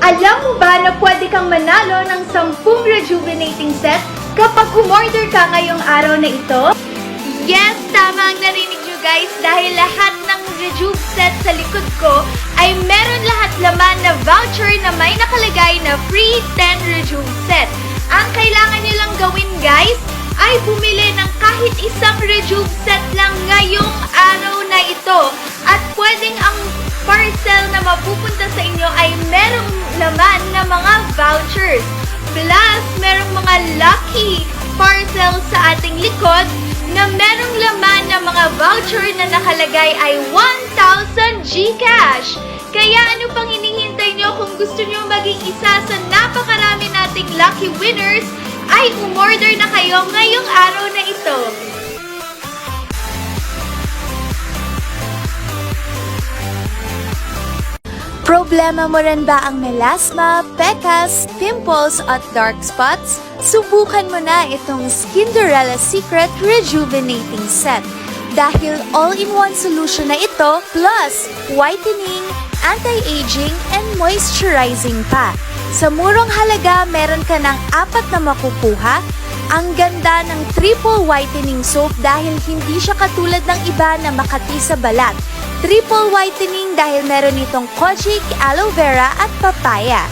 Alam mo ba na pwede kang manalo ng 10 rejuvenating set kapag umorder ka ngayong araw na ito? Yes, tama ang narinig nyo guys, dahil lahat ng Rejuve set sa likod ko ay meron lahat laman na voucher na may nakalagay na free 10 Rejuve set. Ang kailangan nyo lang gawin guys ay bumili ng kahit isang Rejuve set lang ngayong araw na ito. At pwedeng ang parcel na mapupunta sa inyo ay merong laman na mga vouchers. Plus, merong mga lucky parcel sa ating likod na merong laman na mga voucher na nakalagay ay 1,000 GCash. Kaya ano pang hinihintay nyo kung gusto nyo maging isa sa napakarami nating lucky winners, ay umorder na kayo ngayong araw na ito. Problema mo rin ba ang melasma, pecas, pimples at dark spots? Subukan mo na itong Skinderella Secret Rejuvenating Set. Dahil all-in-one solution na ito, plus whitening, anti-aging, and moisturizing pa. Sa murong halaga, meron ka ng 4 na makukuha. Ang ganda ng triple whitening soap dahil hindi siya katulad ng iba na makati sa balat. Triple whitening dahil meron itong kojic, aloe vera at papaya.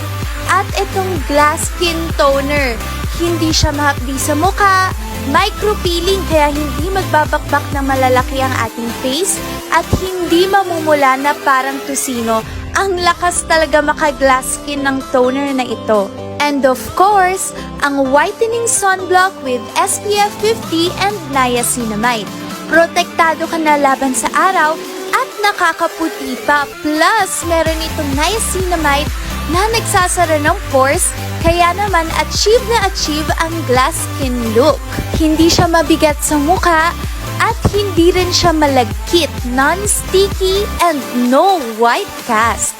At itong glass skin toner. Hindi siya mahapdi sa mukha, micro-peeling kaya hindi magbabakbak ng malalaki ang ating face at hindi mamumula na parang tusino. Ang lakas talaga maka-glass skin ng toner na ito. And of course, ang whitening sunblock with SPF 50 and niacinamide. Protektado ka na laban sa araw at nakakaputi pa. Plus, meron itong niacinamide na nagsasara ng pores, kaya naman achieve na achieve ang glass skin look. Hindi siya mabigat sa mukha at hindi rin siya malagkit, non-sticky, and no white cast.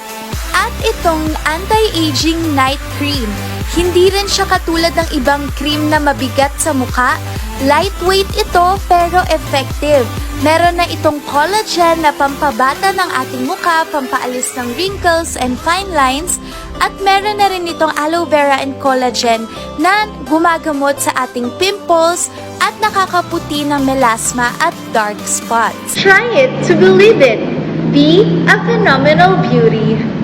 At itong anti-aging night cream. Hindi rin siya katulad ng ibang cream na mabigat sa mukha. Lightweight ito pero effective. Meron na itong collagen na pampabata ng ating mukha, pampaalis ng wrinkles and fine lines. At meron na rin itong aloe vera and collagen na gumagamot sa ating pimples at nakakaputi ng melasma at dark spots. Try it to believe it. Be a phenomenal beauty.